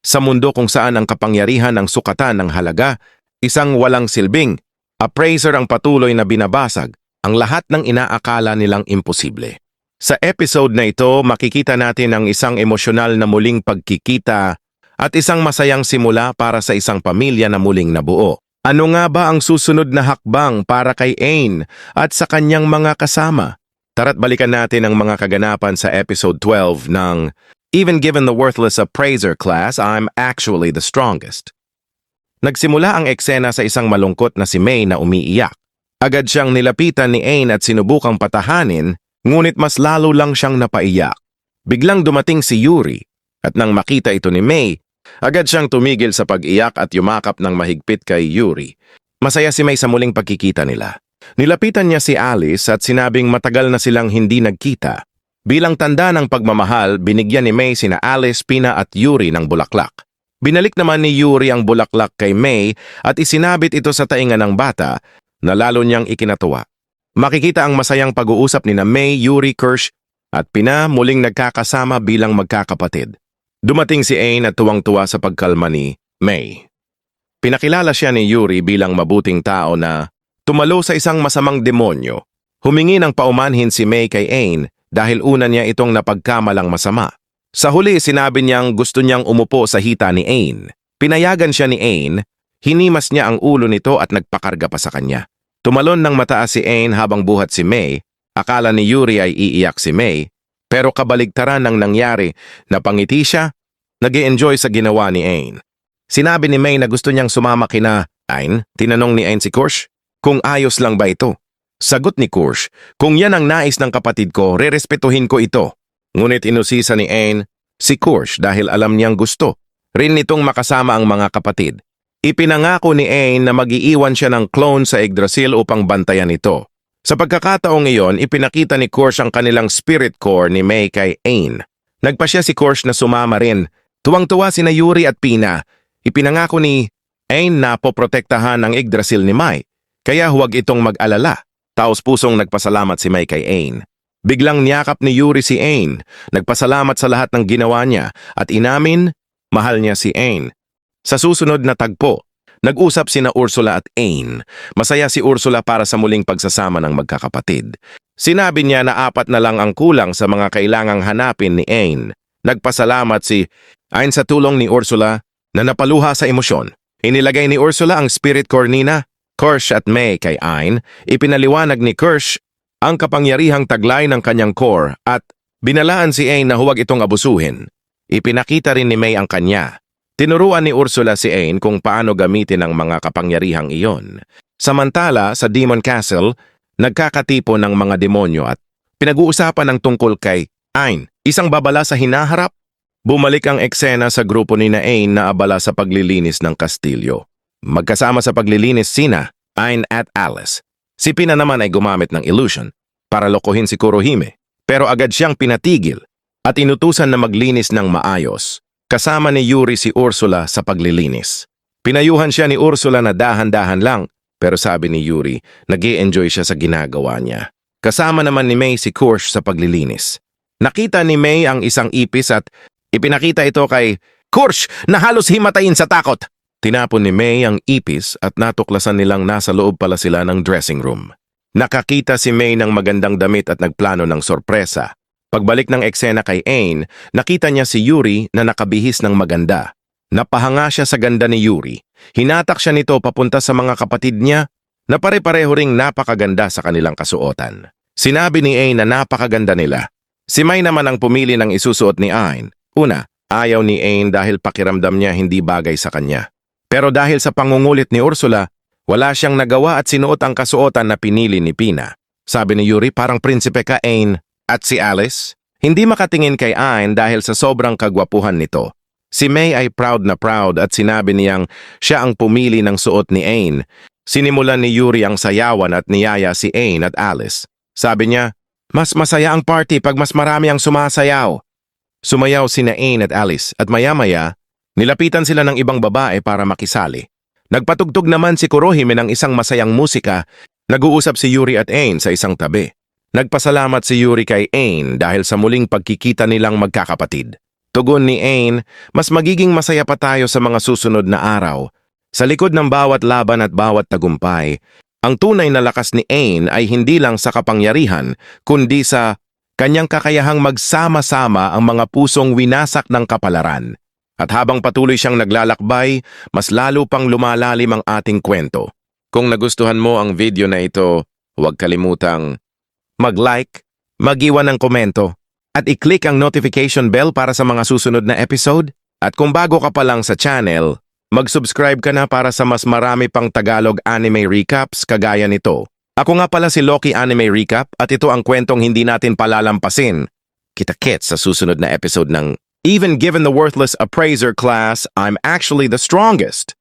Sa mundo kung saan ang kapangyarihan ng sukatan ng halaga, isang walang silbing, appraiser ang patuloy na binabasag ang lahat ng inaakala nilang imposible. Sa episode na ito, makikita natin ang isang emosyonal na muling pagkikita at isang masayang simula para sa isang pamilya na muling nabuo. Ano nga ba ang susunod na hakbang para kay Ain at sa kanyang mga kasama? Tara't balikan natin ang mga kaganapan sa episode 12 ng Even given the worthless appraiser class, I'm actually the strongest. Nagsimula ang eksena sa isang malungkot na si May na umiiyak. Agad siyang nilapitan ni Ain at sinubukang patahanin, ngunit mas lalo lang siyang napaiyak. Biglang dumating si Yuri, at nang makita ito ni May, agad siyang tumigil sa pag-iyak at yumakap ng mahigpit kay Yuri. Masaya si May sa muling pagkikita nila. Nilapitan niya si Alice at sinabing matagal na silang hindi nagkita. Bilang tanda ng pagmamahal, binigyan ni May sina Alice, Pina at Yuri ng bulaklak. Binalik naman ni Yuri ang bulaklak kay May at isinabit ito sa tainga ng bata na lalo niyang ikinatuwa. Makikita ang masayang pag-uusap ni na May, Yuri, Kirsch at Pina muling nagkakasama bilang magkakapatid. Dumating si Ain at tuwang-tuwa sa pagkalma ni May. Pinakilala siya ni Yuri bilang mabuting tao na tumalo sa isang masamang demonyo. Humingi ng paumanhin si May kay Ain dahil una niya itong napagkamalang masama. Sa huli, sinabi niyang gusto niyang umupo sa hita ni Ain. Pinayagan siya ni Ain, hinimas niya ang ulo nito at nagpakarga pa sa kanya. Tumalon ng mataas si Ain habang buhat si May. Akala ni Yuri ay iiyak si May, pero kabaligtaran ng nangyari, napangiti siya, nag-e-enjoy sa ginawa ni Ain. Sinabi ni May na gusto niyang sumama kina Ain. Tinanong ni Ain si Kirsch kung ayos lang ba ito. Sagot ni Kirsch, kung yan ang nais ng kapatid ko, rerespetuhin ko ito. Ngunit inusisa ni Ain si Kirsch dahil alam niyang gusto rin nitong makasama ang mga kapatid. Ipinangako ni Ain na mag-iiwan siya ng clone sa Yggdrasil upang bantayan ito. Sa pagkakataong iyon, ipinakita ni Kirsch ang kanilang spirit core ni May kay Ain. Nagpasya si Kirsch na sumama rin. Tuwang-tuwa sina Yuri at Pina. Ipinangako ni Ain na poprotektahan ang Yggdrasil ni May, kaya huwag itong mag-alala. Taos-pusong nagpasalamat si May kay Ain. Biglang niyakap ni Yuri si Ain, nagpasalamat sa lahat ng ginawa niya at inamin, mahal niya si Ain. Sa susunod na tagpo, nag-usap sina Ursula at Ain. Masaya si Ursula para sa muling pagsasama ng magkakapatid. Sinabi niya na 4 na lang ang kulang sa mga kailangang hanapin ni Ain. Nagpasalamat si Ain sa tulong ni Ursula na napaluha sa emosyon. Inilagay ni Ursula ang spirit core nina, Kirsch at May kay Ain. Ipinaliwanag ni Kirsch ang kapangyarihang taglay ng kanyang core at binalaan si Ain na huwag itong abusuhin. Ipinakita rin ni May ang kanya. Tinuruan ni Ursula si Ain kung paano gamitin ang mga kapangyarihang iyon. Samantala, sa Demon Castle, nagkakatipo ng mga demonyo at pinag-uusapan ang tungkol kay Ain, isang babala sa hinaharap. Bumalik ang eksena sa grupo ni na Ain na abala sa paglilinis ng kastilyo. Magkasama sa paglilinis sina Ain at Alice. Si Pina naman ay gumamit ng illusion para lokohin si Kurohime, pero agad siyang pinatigil at inutusan na maglinis ng maayos. Kasama ni Yuri si Ursula sa paglilinis. Pinayuhan siya ni Ursula na dahan-dahan lang, pero sabi ni Yuri, nag-e-enjoy siya sa ginagawa niya. Kasama naman ni May si Kirsch sa paglilinis. Nakita ni May ang isang ipis at ipinakita ito kay Kirsch na halos himatayin sa takot. Tinapon ni May ang ipis at natuklasan nilang nasa loob pala sila ng dressing room. Nakakita si May ng magandang damit at nagplano ng sorpresa. Pagbalik ng eksena kay Ain, nakita niya si Yuri na nakabihis ng maganda. Napahanga siya sa ganda ni Yuri. Hinatak siya nito papunta sa mga kapatid niya na pare-pareho ring napakaganda sa kanilang kasuotan. Sinabi ni Ain na napakaganda nila. Si May naman ang pumili ng isusuot ni Ain. Una, ayaw ni Ain dahil pakiramdam niya hindi bagay sa kanya. Pero dahil sa pangungulit ni Ursula, wala siyang nagawa at sinuot ang kasuotan na pinili ni Pina. Sabi ni Yuri, parang prinsipe ka, Ain. At si Alice, hindi makatingin kay Ain dahil sa sobrang kagwapuhan nito. Si May ay proud na proud at sinabi niyang siya ang pumili ng suot ni Ain. Sinimulan ni Yuri ang sayawan at niyaya si Ain at Alice. Sabi niya, mas masaya ang party pag mas marami ang sumasayaw. Sumayaw sina Ain at Alice at maya-maya, nilapitan sila ng ibang babae para makisali. Nagpatugtog naman si Kurohime ng isang masayang musika. Nag-uusap si Yuri at Ain sa isang tabi. Nagpasalamat si Yuri kay Ain dahil sa muling pagkikita nilang magkakapatid. Tugon ni Ain, mas magiging masaya pa tayo sa mga susunod na araw. Sa likod ng bawat laban at bawat tagumpay, ang tunay na lakas ni Ain ay hindi lang sa kapangyarihan, kundi sa kanyang kakayahang magsama-sama ang mga pusong winasak ng kapalaran. At habang patuloy siyang naglalakbay, mas lalo pang lumalalim ang ating kwento. Kung nagustuhan mo ang video na ito, huwag kalimutang mag-like, mag-iwan ng komento, at i-click ang notification bell para sa mga susunod na episode. At kung bago ka pa lang sa channel, mag-subscribe ka na para sa mas marami pang Tagalog anime recaps kagaya nito. Ako nga pala si Loki Anime Recap at ito ang kwentong hindi natin palalampasin. Kita-kits sa susunod na episode ng Even Given the Worthless Appraiser Class, I'm Actually the Strongest.